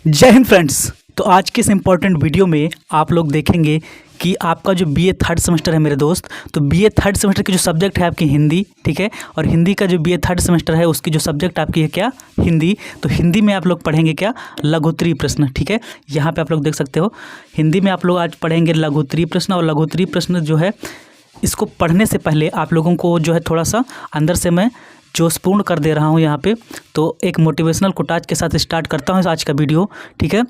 जय हिंद फ्रेंड्स। तो आज के इस इम्पॉर्टेंट वीडियो में आप लोग देखेंगे कि आपका जो बीए थर्ड सेमेस्टर है मेरे दोस्त, तो बीए थर्ड सेमेस्टर की जो सब्जेक्ट है आपकी हिंदी, ठीक है। और हिंदी का जो बीए थर्ड सेमेस्टर है उसकी जो सब्जेक्ट आपकी है क्या, हिंदी। तो हिंदी में आप लोग पढ़ेंगे क्या, लघुत्तरीय प्रश्न, ठीक है। यहाँ पे आप लोग देख सकते हो हिंदी में आप लोग आज पढ़ेंगे लघुत्तरीय प्रश्न। और लघुत्तरीय प्रश्न जो है इसको पढ़ने से पहले आप लोगों को जो है थोड़ा सा अंदर से मैं जोशपूर्ण कर दे रहा हूँ यहाँ पे। तो एक मोटिवेशनल कोटाज के साथ स्टार्ट करता हूँ आज का वीडियो, ठीक है।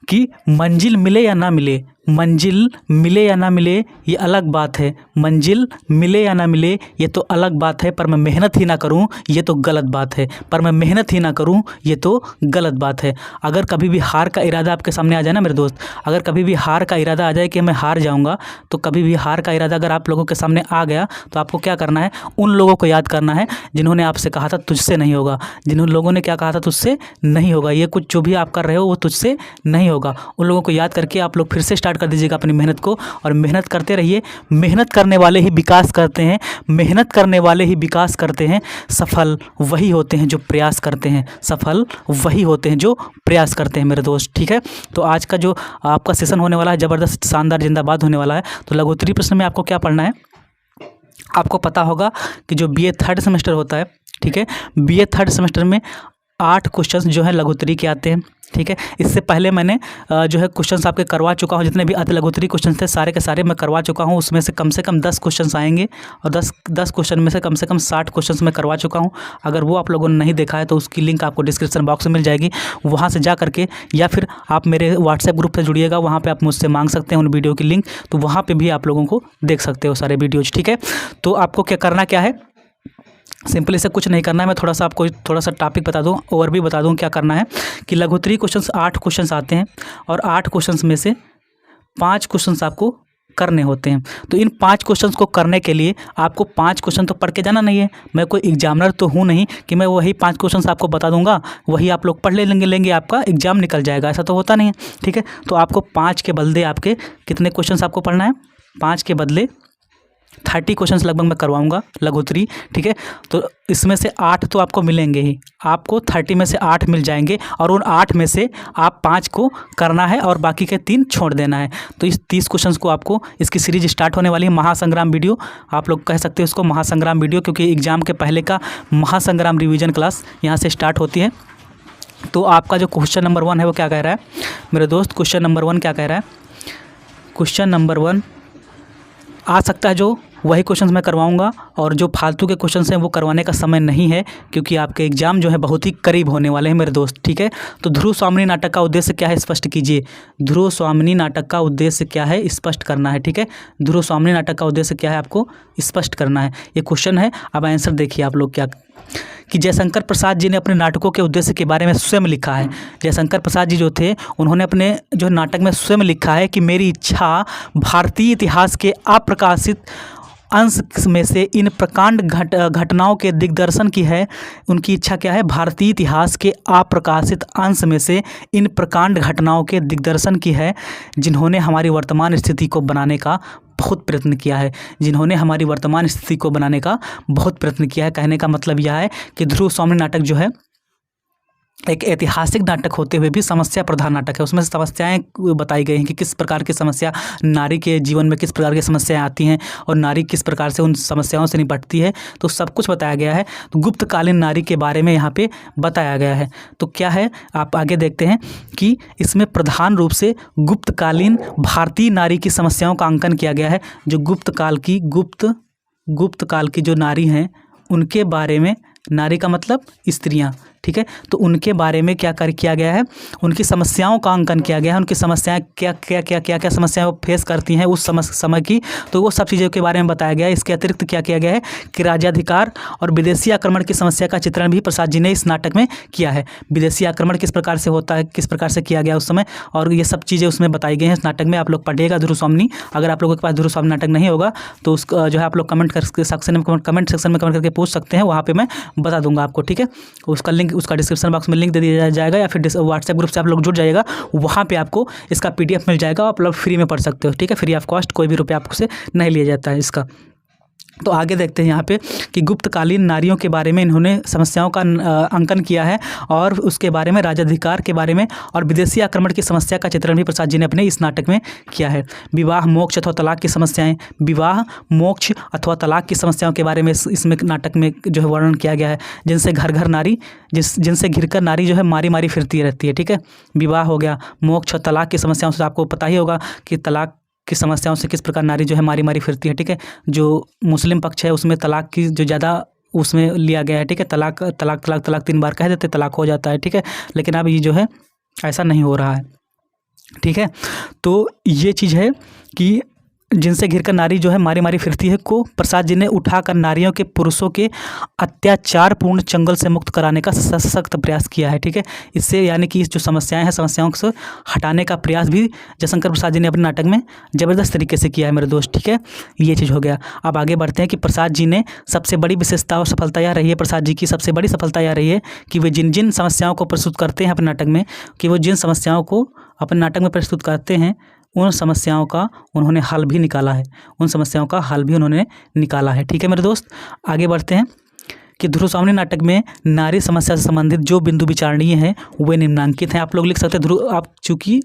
कि मंजिल मिले या ना मिले, मंजिल मिले या ना मिले ये अलग बात है, मंजिल मिले या ना मिले ये तो अलग बात है, पर मैं मेहनत ही ना करूं ये तो गलत बात है, पर मैं मेहनत ही ना करूं ये तो गलत बात है। अगर कभी भी हार का इरादा आपके सामने आ जाए ना मेरे दोस्त, अगर कभी भी हार का इरादा आ जाए कि मैं हार जाऊंगा, तो कभी भी हार का इरादा अगर आप लोगों के सामने आ गया तो आपको क्या करना है, उन लोगों को याद करना है जिन्होंने आपसे कहा था तुझसे नहीं होगा, जिन लोगों ने क्या कहा था तुझसे नहीं होगा, ये कुछ जो भी आप कर रहे हो वो तुझसे नहीं होगा। उन लोगों को याद करके आप लोग फिर से स्टार्ट कर दीजिएगा अपनी मेहनत को, और मेहनत करते रहिए। मेहनत करने वाले ही विकास करते हैं, मेहनत करने वाले ही विकास करते हैं। सफल वही होते हैं जो प्रयास करते हैं, सफल वही होते हैं जो प्रयास करते हैं मेरे दोस्त, ठीक है। तो आज का जो आपका सेशन होने वाला है ज़बरदस्त शानदार जिंदाबाद होने वाला है। तो लघुत्तरीय प्रश्न में आपको क्या पढ़ना है, आपको पता होगा कि जो बीए थर्ड सेमेस्टर होता है, ठीक है, बीए थर्ड सेमेस्टर में 8 क्वेश्चंस जो है लघुत्तरी के आते हैं, ठीक है। इससे पहले मैंने जो है क्वेश्चंस आपके करवा चुका हूँ, जितने भी अति लघुत्तरी क्वेश्चंस थे सारे के सारे मैं करवा चुका हूँ। उसमें से कम 10 क्वेश्चंस आएंगे, और 10 क्वेश्चन में से कम 60 क्वेश्चंस मैं करवा चुका हूँ। अगर वो आप लोगों ने नहीं देखा है तो उसकी लिंक आपको डिस्क्रिप्शन बॉक्स में मिल जाएगी, वहाँ से जा करके, या फिर आप मेरे व्हाट्सएप ग्रुप से जुड़िएगा, वहाँ पर आप मुझसे मांग सकते हैं उन वीडियो की लिंक, तो वहाँ पर भी आप लोगों को देख सकते हो सारे वीडियोज़, ठीक है। तो आपको क्या करना क्या है, सिंपली से कुछ नहीं करना है। मैं थोड़ा सा आपको थोड़ा सा टॉपिक बता दूं, ओवर भी बता दूं क्या करना है। कि लघुत्तरी क्वेश्चंस 8 क्वेश्चंस आते हैं, और 8 क्वेश्चंस में से 5 क्वेश्चंस आपको करने होते हैं। तो इन 5 क्वेश्चंस को करने के लिए आपको 5 क्वेश्चन तो पढ़ के जाना नहीं है। मैं कोई एग्जामिनर तो हूँ नहीं कि मैं वही 5 क्वेश्चंस आपको बता दूंगा, वही आप लोग पढ़ लेंगे आपका एग्जाम निकल जाएगा, ऐसा तो होता नहीं है, ठीक है। तो आपको 5 के बदले आपके कितने क्वेश्चंस आपको पढ़ना है, 5 के बदले 30 क्वेश्चंस लगभग मैं करवाऊंगा लघुत्तरी, ठीक है। तो इसमें से 8 तो आपको मिलेंगे ही, आपको 30 में से 8 मिल जाएंगे, और उन 8 में से आप 5 को करना है और बाकी के 3 छोड़ देना है। तो इस 30 क्वेश्चंस को आपको, इसकी सीरीज स्टार्ट होने वाली है महासंग्राम वीडियो, आप लोग कह सकते हो इसको महासंग्राम वीडियो, क्योंकि एग्जाम के पहले का महासंग्राम रिविजन क्लास यहाँ से स्टार्ट होती है। तो आपका जो क्वेश्चन नंबर 1 है वो क्या कह रहा है मेरे दोस्त, क्वेश्चन नंबर 1 क्या कह रहा है, क्वेश्चन नंबर 1 आ सकता है जो वही क्वेश्चंस मैं करवाऊंगा, और जो फालतू के क्वेश्चंस हैं वो करवाने का समय नहीं है, क्योंकि आपके एग्जाम जो है बहुत ही करीब होने वाले हैं मेरे दोस्त, ठीक है। तो ध्रुव स्वामिनी नाटक का उद्देश्य क्या है, स्पष्ट कीजिए। ध्रुव स्वामिनी नाटक का उद्देश्य क्या है, स्पष्ट करना है, ठीक है। ध्रुव स्वामिनी नाटक का उद्देश्य क्या है, आपको स्पष्ट करना है। ये क्वेश्चन है, अब आंसर देखिए आप लोग क्या, कि जयशंकर प्रसाद जी ने अपने नाटकों के उद्देश्य के बारे में स्वयं लिखा है। जयशंकर प्रसाद जी जो थे उन्होंने अपने जो नाटक में स्वयं लिखा है कि मेरी इच्छा भारतीय इतिहास के अप्रकाशित अंश में से इन प्रकांड घटनाओं के दिग्दर्शन की है। उनकी इच्छा क्या है, भारतीय इतिहास के अप्रकाशित अंश में से इन प्रकांड घटनाओं के दिग्दर्शन की है, जिन्होंने हमारी वर्तमान स्थिति को बनाने का बहुत प्रयत्न किया है, जिन्होंने हमारी वर्तमान स्थिति को बनाने का बहुत प्रयत्न किया है। कहने का मतलब यह है कि ध्रुव स्वामिनी नाटक जो है एक ऐतिहासिक नाटक होते हुए भी समस्या प्रधान नाटक है। उसमें समस्याएं बताई गई हैं कि किस प्रकार की समस्या नारी के जीवन में, किस प्रकार की समस्याएं आती हैं, और नारी किस प्रकार से उन समस्याओं से निपटती है, तो सब कुछ बताया गया है। तो गुप्तकालीन नारी के बारे में यहाँ पे बताया गया है। तो क्या है, आप आगे देखते हैं कि इसमें प्रधान रूप से गुप्तकालीन भारतीय नारी की समस्याओं का अंकन किया गया है। जो गुप्त काल की जो नारी हैं उनके बारे में, नारी का मतलब स्त्रियाँ, ठीक है। तो उनके बारे में क्या किया गया है, उनकी समस्याओं का अंकन किया गया है। उनकी समस्याएं क्या समस्याएं वो फेस करती हैं उस समय की, तो वो सब चीज़ों के बारे में बताया गया है। इसके अतिरिक्त क्या किया गया है कि राज्याधिकार और विदेशी आक्रमण की समस्या का चित्रण भी प्रसाद जी ने इस नाटक में किया है। विदेशी आक्रमण किस प्रकार से होता है, किस प्रकार से किया गया उस समय, और ये सब चीज़ें उसमें बताई गई हैं इस नाटक में। आप लोग पढ़िएगा ध्रुव स्वामिनी। अगर आप लोगों के पास ध्रुव स्वामिनी नाटक नहीं होगा तो उसका जो है आप लोग कमेंट सेक्शन में कमेंट करके पूछ सकते हैं, वहाँ पर मैं बता दूंगा आपको, ठीक है। उसका लिंक, उसका डिस्क्रिप्शन बॉक्स में लिंक दे दिया जाएगा, या फिर व्हाट्सएप ग्रुप से आप लोग जुड़ जाइएगा, वहाँ पे आपको इसका PDF मिल जाएगा, आप लोग फ्री में पढ़ सकते हो, ठीक है। फ्री ऑफ कॉस्ट, कोई भी रुपया आपसे नहीं लिया जाता है इसका। तो आगे देखते हैं यहाँ पे कि गुप्तकालीन नारियों के बारे में इन्होंने समस्याओं का अंकन किया है और उसके बारे में राजाधिकार के बारे में और विदेशी आक्रमण की समस्या का चित्रण भी प्रसाद जी ने अपने इस नाटक में किया है। विवाह, मोक्ष अथवा तलाक की समस्याएं, विवाह, मोक्ष अथवा तलाक की समस्याओं के बारे में इसमें नाटक में जो है वर्णन किया गया है। जिनसे घर घर नारी जिनसे घिरकर नारी जो है मारी मारी फिरती रहती है। ठीक है, विवाह हो गया, मोक्ष और तलाक की समस्याओं से आपको पता ही होगा कि तलाक की समस्याओं से किस प्रकार नारी जो है मारी मारी फिरती है। ठीक है, जो मुस्लिम पक्ष है उसमें तलाक की जो ज़्यादा उसमें लिया गया है। ठीक है, तलाक तलाक तलाक तलाक 3 बार कह देते तलाक हो जाता है। ठीक है, लेकिन अब ये जो है ऐसा नहीं हो रहा है। ठीक है, तो ये चीज़ है कि जिनसे घिरकर नारी जो है मारी मारी फिरती है को प्रसाद जी ने उठाकर नारियों के पुरुषों के अत्याचारपूर्ण चंगल से मुक्त कराने का सशक्त प्रयास किया है। ठीक है, इससे यानी कि जो समस्याएं हैं समस्याओं से हटाने का प्रयास भी जयशंकर प्रसाद जी ने अपने नाटक में ज़बरदस्त तरीके से किया है मेरे दोस्त। ठीक है, ये चीज़ हो गया। अब आगे बढ़ते हैं कि प्रसाद जी ने सबसे बड़ी विशेषता और सफलता यह रही है, प्रसाद जी की सबसे बड़ी सफलता यह रही है कि वे जिन जिन समस्याओं को प्रस्तुत करते हैं अपने नाटक में, कि वो जिन समस्याओं को अपने नाटक में प्रस्तुत करते हैं उन समस्याओं का उन्होंने हल भी निकाला है, उन समस्याओं का हल भी उन्होंने निकाला है। ठीक है मेरे दोस्त, आगे बढ़ते हैं कि ध्रुव स्वामिनी नाटक में नारी समस्या से संबंधित जो बिंदु विचारणीय हैं वे निम्नांकित हैं। आप लोग लिख सकते हैं ध्रुव, आप चूँकि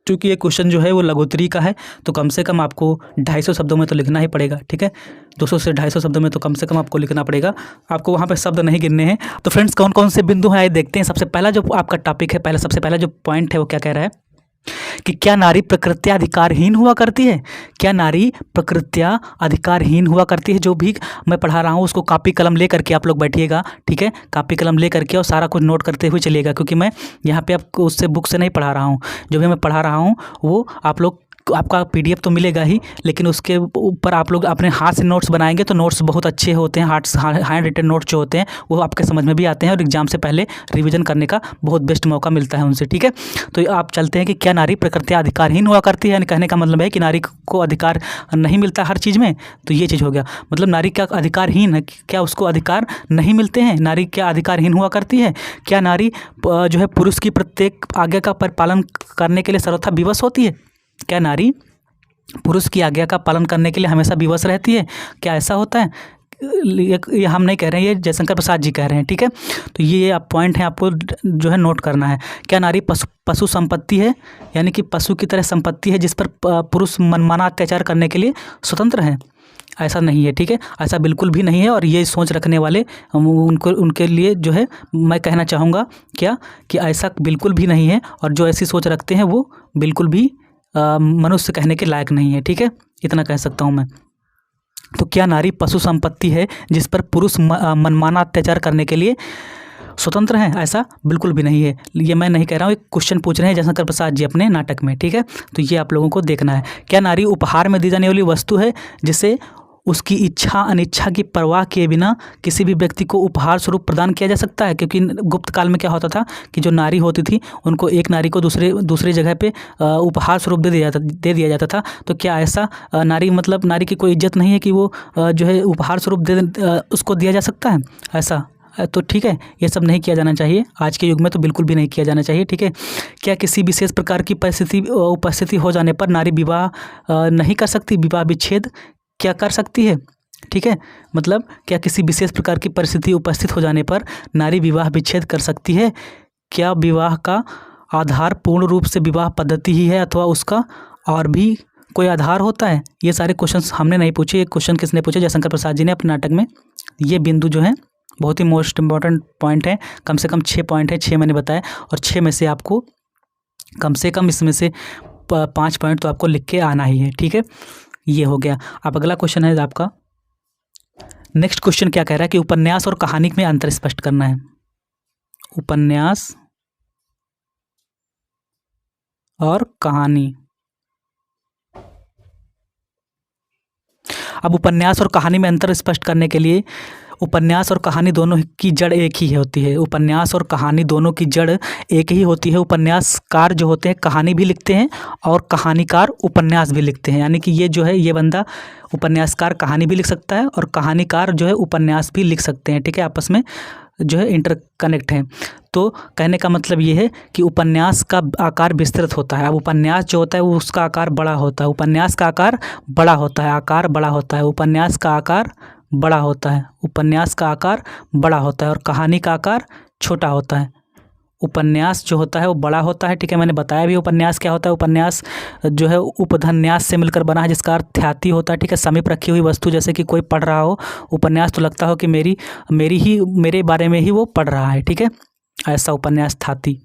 ये क्वेश्चन जो है वो लघुत्तरी का है तो कम से कम आपको 250 शब्दों में तो लिखना ही पड़ेगा। ठीक है, 200 से 250 शब्दों में तो कम से कम आपको लिखना पड़ेगा, आपको वहाँ पे शब्द नहीं गिनने हैं। तो फ्रेंड्स कौन कौन से बिंदु हैं आइए देखते हैं। सबसे पहला जो आपका टॉपिक है, सबसे पहला जो पॉइंट है वो क्या कह रहा है कि क्या नारी प्रकृत्या अधिकारहीन हुआ करती है। क्या नारी प्रकृत्या अधिकारहीन हुआ करती है। जो भी मैं पढ़ा रहा हूँ उसको कॉपी कलम ले करके आप लोग बैठिएगा। ठीक है, कॉपी कलम ले करके और सारा कुछ नोट करते हुए चलिएगा, क्योंकि मैं यहाँ पे आपको उससे बुक से नहीं पढ़ा रहा हूँ। जो भी मैं पढ़ा रहा हूँ वो आप लोग आपका PDF तो मिलेगा ही, लेकिन उसके ऊपर आप लोग अपने हाथ से नोट्स बनाएंगे तो नोट्स बहुत अच्छे होते हैं। हैंड रिटन नोट्स जो होते हैं वो आपके समझ में भी आते हैं और एग्जाम से पहले रिवीजन करने का बहुत बेस्ट मौका मिलता है उनसे। ठीक है, तो आप चलते हैं कि क्या नारी प्रकृत्या अधिकारहीन हुआ करती है, यानी कहने का मतलब है कि नारी को अधिकार नहीं मिलता हर चीज़ में। तो ये चीज़ हो गया, मतलब नारी क्या अधिकारहीन है, क्या उसको अधिकार नहीं मिलते हैं, नारी क्या अधिकारहीन हुआ करती है। क्या नारी जो है पुरुष की प्रत्येक आज्ञा का पालन करने के लिए सर्वथा विवश होती है। क्या नारी पुरुष की आज्ञा का पालन करने के लिए हमेशा विवश रहती है, क्या ऐसा होता है। ये हम नहीं कह रहे हैं, ये जयशंकर प्रसाद जी कह रहे हैं। ठीक है, तो ये आप पॉइंट है आपको जो है नोट करना है। क्या नारी पशु संपत्ति है, यानी कि पशु की तरह संपत्ति है जिस पर पुरुष मनमाना अत्याचार करने के लिए स्वतंत्र हैं। ऐसा नहीं है। ठीक है, ऐसा बिल्कुल भी नहीं है। और ये सोच रखने वाले उनके लिए जो है मैं कहना चाहूँगा क्या कि ऐसा बिल्कुल भी नहीं है, और जो ऐसी सोच रखते हैं वो बिल्कुल भी मनुष्य कहने के लायक नहीं है। ठीक है, इतना कह सकता हूँ मैं। तो क्या नारी पशु संपत्ति है जिस पर पुरुष मनमाना अत्याचार करने के लिए स्वतंत्र हैं। ऐसा बिल्कुल भी नहीं है। ये मैं नहीं कह रहा हूँ, एक क्वेश्चन पूछ रहे हैं जयशंकर प्रसाद जी अपने नाटक में। ठीक है, तो ये आप लोगों को देखना है। क्या नारी उपहार में दी जाने वाली वस्तु है जिसे उसकी इच्छा अनिच्छा की परवाह किए बिना किसी भी व्यक्ति को उपहार स्वरूप प्रदान किया जा सकता है। क्योंकि गुप्त काल में क्या होता था कि जो नारी होती थी उनको एक नारी को दूसरी जगह पे उपहार स्वरूप दे दिया जाता था। तो क्या ऐसा नारी मतलब नारी की कोई इज्जत नहीं है कि वो जो है उपहार स्वरूप उसको दिया जा सकता है ऐसा। तो ठीक है, ये सब नहीं किया जाना चाहिए, आज के युग में तो बिल्कुल भी नहीं किया जाना चाहिए। ठीक है, क्या किसी विशेष प्रकार की उपस्थिति हो जाने पर नारी विवाह नहीं कर सकती, विवाह विच्छेद क्या कर सकती है। ठीक है, मतलब क्या किसी विशेष प्रकार की परिस्थिति उपस्थित हो जाने पर नारी विवाह विच्छेद कर सकती है। क्या विवाह का आधार पूर्ण रूप से विवाह पद्धति ही है अथवा उसका और भी कोई आधार होता है। ये सारे क्वेश्चंस हमने नहीं पूछे, ये क्वेश्चन किसने पूछे, जयशंकर प्रसाद जी ने अपने नाटक में। ये बिंदु जो है बहुत ही मोस्ट इम्पॉर्टेंट पॉइंट है, कम से कम 6 पॉइंट है, 6 मैंने बताया, और 6 में से आपको कम से कम इसमें से 5 पॉइंट तो आपको लिख के आना ही है। ठीक है, ये हो गया। अब अगला क्वेश्चन है आपका, नेक्स्ट क्वेश्चन क्या कह रहा है कि उपन्यास और कहानी में अंतर स्पष्ट करना है। उपन्यास और कहानी। अब उपन्यास और कहानी में अंतर स्पष्ट करने के लिए उपन्यास और कहानी दोनों की जड़ एक ही होती है। उपन्यास और कहानी दोनों की जड़ एक ही होती है। उपन्यासकार जो होते हैं कहानी भी लिखते हैं और कहानीकार उपन्यास भी लिखते हैं। यानी कि ये जो है ये बंदा उपन्यासकार कहानी भी लिख सकता है और कहानीकार जो है उपन्यास भी लिख सकते हैं। ठीक है, आपस में जो है इंटरकनेक्ट हैं। तो कहने का मतलब ये है कि उपन्यास का आकार विस्तृत होता है। अब उपन्यास जो होता है वो उसका आकार बड़ा होता है, उपन्यास का आकार बड़ा होता है, आकार बड़ा होता है, उपन्यास का आकार बड़ा होता है, उपन्यास का आकार बड़ा होता है और कहानी का आकार छोटा होता है। उपन्यास जो होता है वो बड़ा होता है, ठीक है, मैंने बताया भी उपन्यास क्या होता है। उपन्यास जो है उपधन्यास से मिलकर बना है, जिसका अर्थ ख्याति होता है, ठीक है, समीप रखी हुई वस्तु, जैसे कि कोई पढ़ रहा हो उपन्यास तो लगता हो कि मेरे बारे में ही वो पढ़ रहा है, ठीक है, ऐसा उपन्यास ख्याति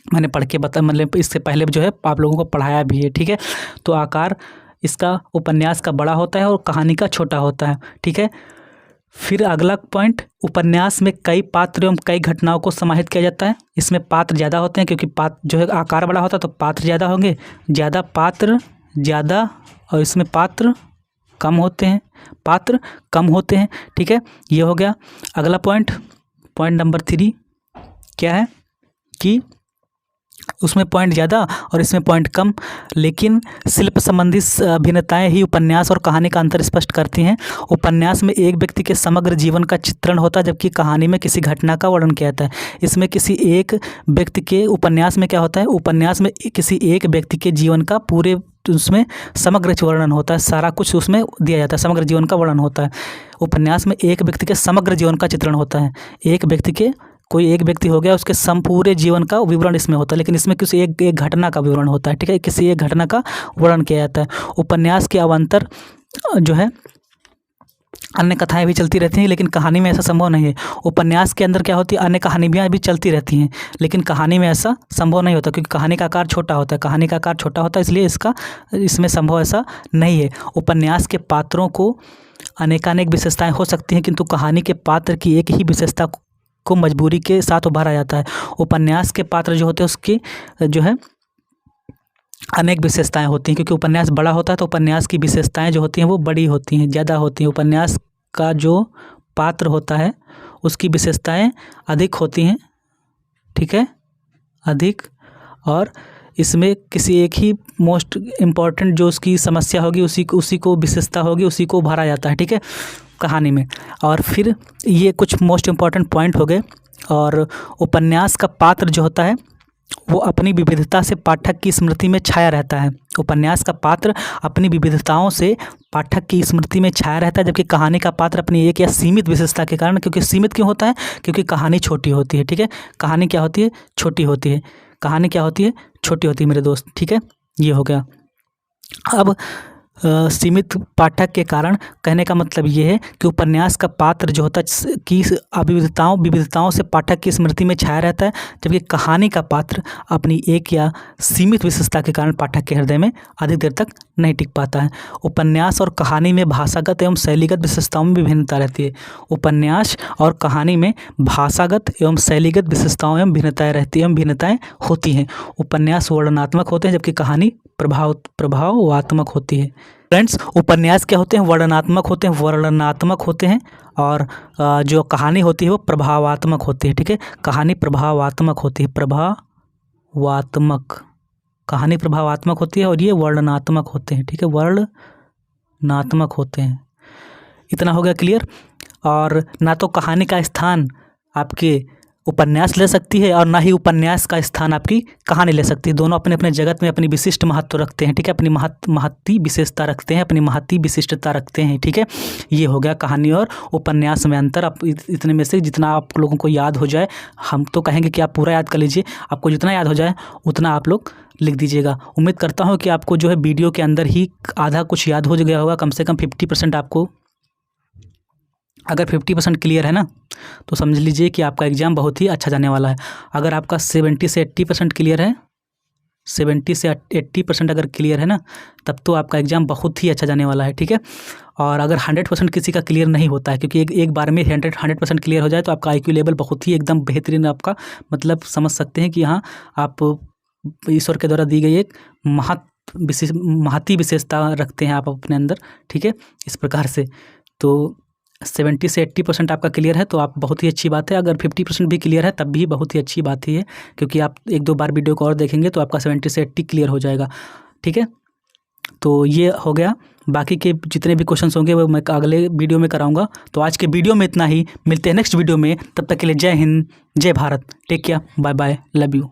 मैंने पढ़ के मतलब इससे पहले जो है आप लोगों को पढ़ाया भी है, ठीक है। तो आकार इसका उपन्यास का बड़ा होता है और कहानी का छोटा होता है, ठीक है। फिर अगला पॉइंट, उपन्यास में कई पात्र एवं कई घटनाओं को समाहित किया जाता है। इसमें पात्र ज़्यादा होते हैं क्योंकि पात्र जो है आकार बड़ा होता है तो पात्र ज़्यादा होंगे, ज़्यादा पात्र ज़्यादा, और इसमें पात्र कम होते हैं, पात्र कम होते हैं, ठीक है, ये हो गया। अगला पॉइंट नंबर 3 क्या है कि उसमें पॉइंट ज़्यादा और इसमें पॉइंट कम, लेकिन शिल्प संबंधी भिन्नताएं ही उपन्यास और कहानी का अंतर स्पष्ट करती हैं। उपन्यास में एक व्यक्ति के समग्र जीवन का चित्रण होता है, जबकि कहानी में किसी घटना का वर्णन किया जाता है। इसमें किसी एक व्यक्ति के, उपन्यास में क्या होता है, उपन्यास में किसी एक व्यक्ति के जीवन का पूरे उसमें समग्र वर्णन होता है, सारा कुछ उसमें दिया जाता है, समग्र जीवन का वर्णन होता है। उपन्यास में एक व्यक्ति के समग्र जीवन का चित्रण होता है, एक व्यक्ति के, कोई एक व्यक्ति हो गया उसके पूरे जीवन का विवरण इसमें होता है, लेकिन इसमें किसी एक घटना का विवरण होता है, ठीक है, किसी एक घटना का वर्णन किया जाता है। उपन्यास के अवान्तर जो है अन्य कथाएं भी चलती रहती हैं, लेकिन कहानी में ऐसा संभव नहीं है। उपन्यास के अंदर क्या होती है, अन्य कहानियाँ भी चलती रहती हैं, लेकिन कहानी में ऐसा संभव नहीं होता क्योंकि कहानी का आकार छोटा होता है, कहानी का आकार छोटा होता है, इसलिए इसमें संभव ऐसा नहीं है। उपन्यास के पात्रों को अनेकानेक विशेषताएं हो सकती हैं, किंतु कहानी के पात्र की एक ही विशेषता को मजबूरी के साथ उभारा जाता है। उपन्यास के पात्र जो होते हैं उसकी जो है अनेक विशेषताएं होती हैं, क्योंकि उपन्यास बड़ा होता है तो उपन्यास की विशेषताएं जो होती हैं वो बड़ी होती हैं, ज़्यादा होती हैं। उपन्यास का जो पात्र होता है उसकी विशेषताएं अधिक होती हैं, ठीक है, अधिक, और इसमें किसी एक ही मोस्ट इम्पॉर्टेंट जो उसकी समस्या होगी उसी को विशेषता होगी, उसी को उभारा जाता है, ठीक है, कहानी में। और फिर ये कुछ मोस्ट इम्पॉर्टेंट पॉइंट हो गए। और उपन्यास का पात्र जो होता है वो अपनी विविधता से पाठक की स्मृति में छाया रहता है। उपन्यास का पात्र अपनी विविधताओं से पाठक की स्मृति में छाया रहता है, जबकि कहानी का पात्र अपनी एक या सीमित विशेषता के कारण, क्योंकि सीमित क्यों होता है, क्योंकि कहानी छोटी होती है, ठीक है, कहानी क्या होती है, छोटी होती है, कहानी क्या होती है, छोटी होती है मेरे दोस्त, ठीक है, ये हो गया। अब सीमित पाठक के कारण कहने का मतलब ये है कि उपन्यास का पात्र जो होता है की विविधताओं से पाठक की स्मृति में छाया रहता है, जबकि कहानी का पात्र अपनी एक या सीमित विशेषता के कारण पाठक के हृदय में अधिक देर तक नहीं टिक पाता है। उपन्यास और कहानी में भाषागत एवं शैलीगत विशेषताओं में भिन्नता रहती है। उपन्यास और कहानी में भाषागत एवं शैलीगत विशेषताओं एवं भिन्नताएं होती हैं। उपन्यास वर्णनात्मक होते हैं, जबकि कहानी प्रभावात्मक होती है। फ्रेंड्स, उपन्यास क्या होते हैं, वर्णनात्मक होते हैं, और जो कहानी होती है वो प्रभावात्मक होती है, ठीक है, कहानी प्रभावात्मक होती है, कहानी प्रभावात्मक होती है और ये वर्णनात्मक होते हैं, ठीक है, वर्णनात्मक होते हैं। इतना हो गया क्लियर। और ना तो कहानी का स्थान आपके उपन्यास ले सकती है और ना ही उपन्यास का स्थान आपकी कहानी ले सकती है। दोनों अपने अपने जगत में अपनी विशिष्ट महत्व रखते हैं, ठीक है, अपनी महती विशेषता रखते हैं, अपनी महती विशिष्टता रखते हैं, ठीक है। ये हो गया कहानी और उपन्यास में अंतर। आप इतने में से जितना आप लोगों को याद हो जाए, हम तो कहेंगे कि आप पूरा याद कर लीजिए, आपको जितना याद हो जाए उतना आप लोग लिख दीजिएगा। उम्मीद करता हूँ कि आपको जो है वीडियो के अंदर ही आधा कुछ याद हो गया होगा, कम से कम 50% आपको, अगर 50% क्लियर है ना तो समझ लीजिए कि आपका एग्ज़ाम बहुत ही अच्छा जाने वाला है। अगर आपका 70 से 80% क्लियर है, 70 से 80% अगर क्लियर है ना, तब तो आपका एग्ज़ाम बहुत ही अच्छा जाने वाला है, ठीक है। और अगर 100% किसी का क्लियर नहीं होता है, क्योंकि एक बार में 100% क्लियर हो जाए तो आपका IQ लेवल बहुत ही एकदम बेहतरीन, आपका मतलब समझ सकते हैं कि हाँ आप ईश्वर के द्वारा दी गई एक महती विशेषता रखते हैं आप अपने अंदर, ठीक है, इस प्रकार से। तो 70 से 80% आपका क्लियर है तो आप बहुत ही अच्छी बात है। अगर 50% भी क्लियर है तब भी बहुत ही अच्छी बात ही है, क्योंकि आप 1-2 बार वीडियो को और देखेंगे तो आपका 70 से 80 क्लियर हो जाएगा, ठीक है। तो ये हो गया। बाकी के जितने भी क्वेश्चंस होंगे वो मैं अगले वीडियो में कराऊंगा। तो आज के वीडियो में इतना ही, मिलते हैं नेक्स्ट वीडियो में। तब तक के लिए जय हिंद, जय Bharat, take care, bye bye, love you.